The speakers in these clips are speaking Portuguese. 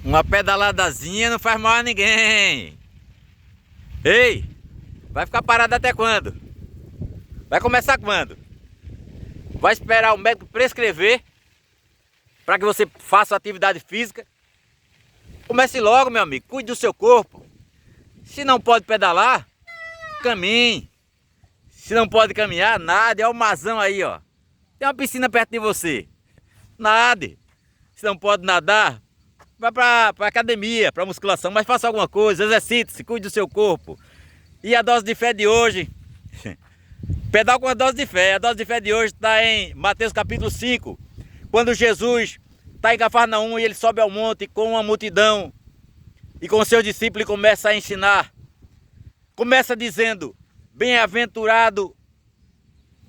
Uma pedaladazinha não faz mal a ninguém. Ei, vai ficar parado até quando? Vai começar quando? Vai esperar o médico prescrever para que você faça atividade física? Comece logo, meu amigo. Cuide do seu corpo. Se não pode pedalar, caminhe. Se não pode caminhar, nade. É o Mazão aí, ó. Tem uma piscina perto de você. Nade. Se não pode nadar, vai pra academia, pra musculação, mas faça alguma coisa, exercite-se, cuide do seu corpo. E a dose de fé de hoje? Pedal com a dose de fé. A dose de fé de hoje está em Mateus capítulo 5. Quando Jesus está em Cafarnaum e ele sobe ao monte com uma multidão e com seus discípulos e começa a ensinar. Começa dizendo: bem-aventurado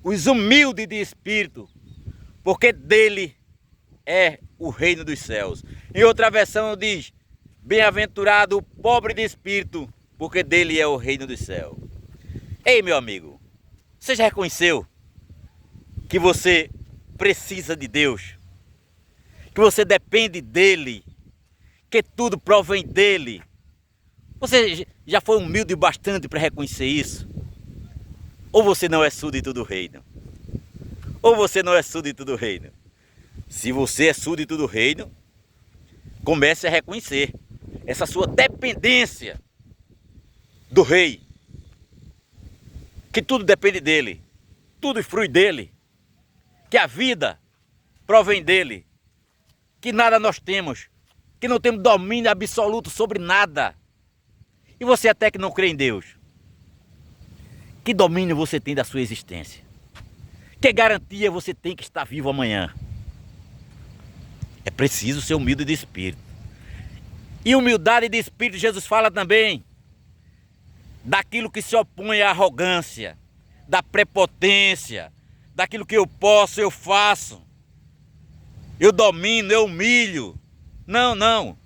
os humildes de espírito, porque dele é o reino dos céus. Em outra versão diz: bem-aventurado o pobre de espírito, porque dele é o reino dos céus. Ei, meu amigo, você já reconheceu que você precisa de Deus? Que você depende dele? Que tudo provém dele? Você já foi humilde bastante para reconhecer isso? Ou você não é súdito do reino? Ou você não é súdito do reino? Se você é súdito do reino, comece a reconhecer essa sua dependência do rei. Que tudo depende dele, tudo flui dele, que a vida provém dele, que nada nós temos, que não temos domínio absoluto sobre nada. E você até que não crê em Deus, que domínio você tem da sua existência? Que garantia você tem que estar vivo amanhã? É preciso ser humilde de espírito. E humildade de espírito, Jesus fala também daquilo que se opõe à arrogância, da prepotência, daquilo que eu posso, eu faço, eu domino, eu humilho. Não, não.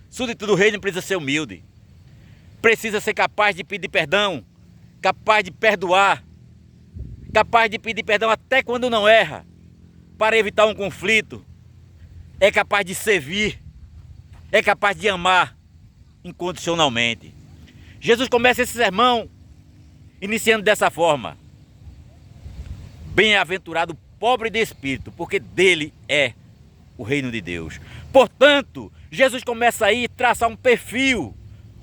Súdito do reino precisa ser humilde. Precisa ser capaz de pedir perdão, capaz de perdoar, capaz de pedir perdão até quando não erra, para evitar um conflito. É capaz de servir, é capaz de amar incondicionalmente. Jesus começa esse sermão iniciando dessa forma: bem-aventurado o pobre de espírito, porque dele é o reino de Deus. Portanto, Jesus começa aí a traçar um perfil,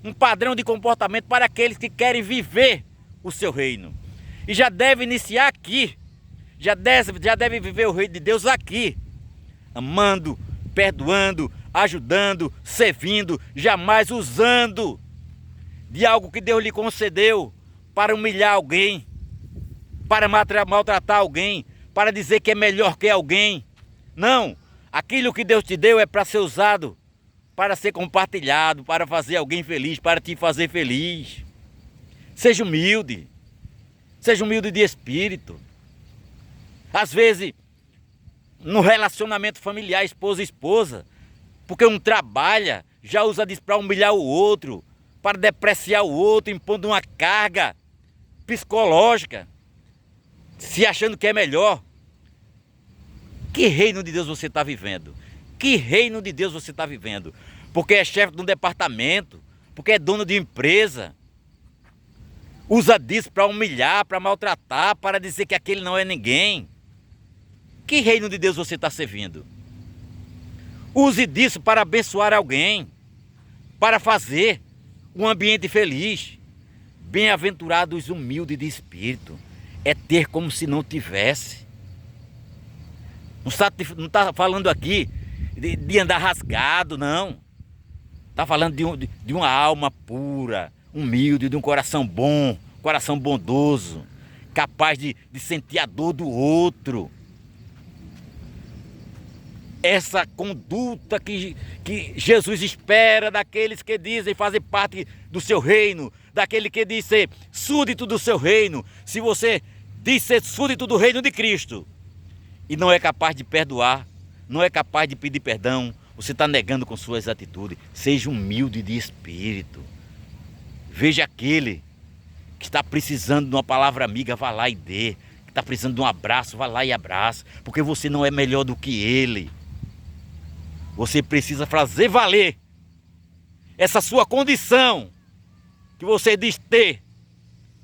um padrão de comportamento para aqueles que querem viver o seu reino. E já deve iniciar aqui, já deve viver o reino de Deus aqui, amando, perdoando, ajudando, servindo, jamais usando de algo que Deus lhe concedeu para humilhar alguém, para maltratar alguém, para dizer que é melhor que alguém. Não, aquilo que Deus te deu é para ser usado, para ser compartilhado, para fazer alguém feliz, para te fazer feliz. Seja humilde de espírito. Às vezes, no relacionamento familiar, esposa e esposa, porque um trabalha, já usa disso para humilhar o outro, para depreciar o outro, impondo uma carga psicológica, se achando que é melhor. Que reino de Deus você está vivendo? Que reino de Deus você está vivendo? Porque é chefe de um departamento, porque é dono de empresa, usa disso para humilhar, para maltratar, para dizer que aquele não é ninguém. Que reino de Deus você está servindo? Use disso para abençoar alguém, para fazer um ambiente feliz. Bem-aventurados os humildes de espírito, é ter como se não tivesse. Não está falando aqui de andar rasgado, não. Está falando de uma alma pura, humilde, de um coração bom, coração bondoso, capaz de sentir a dor do outro. Essa conduta que Jesus espera daqueles que dizem fazer parte do seu reino, daquele que diz ser súdito do seu reino. Se você diz ser súdito do reino de Cristo e não é capaz de perdoar, não é capaz de pedir perdão, você está negando com suas atitudes. Seja humilde de espírito. Veja aquele que está precisando de uma palavra amiga, vá lá e dê. Que está precisando de um abraço, vá lá e abraça. Porque você não é melhor do que ele. Você precisa fazer valer essa sua condição que você diz ter,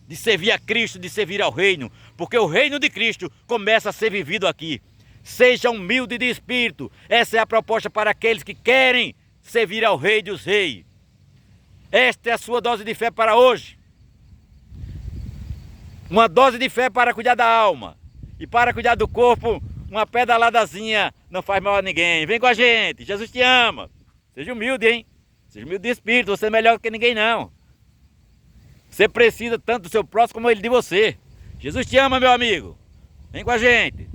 de servir a Cristo, de servir ao reino, porque o reino de Cristo começa a ser vivido aqui. Seja humilde de espírito. Essa é a proposta para aqueles que querem servir ao Rei dos Reis. Esta é a sua dose de fé para hoje. Uma dose de fé para cuidar da alma. E para cuidar do corpo, uma pedaladazinha não faz mal a ninguém. Vem com a gente, Jesus te ama. Seja humilde, hein? Seja humilde de espírito, você é melhor que ninguém não. Você precisa tanto do seu próximo como ele de você. Jesus te ama, meu amigo. Vem com a gente.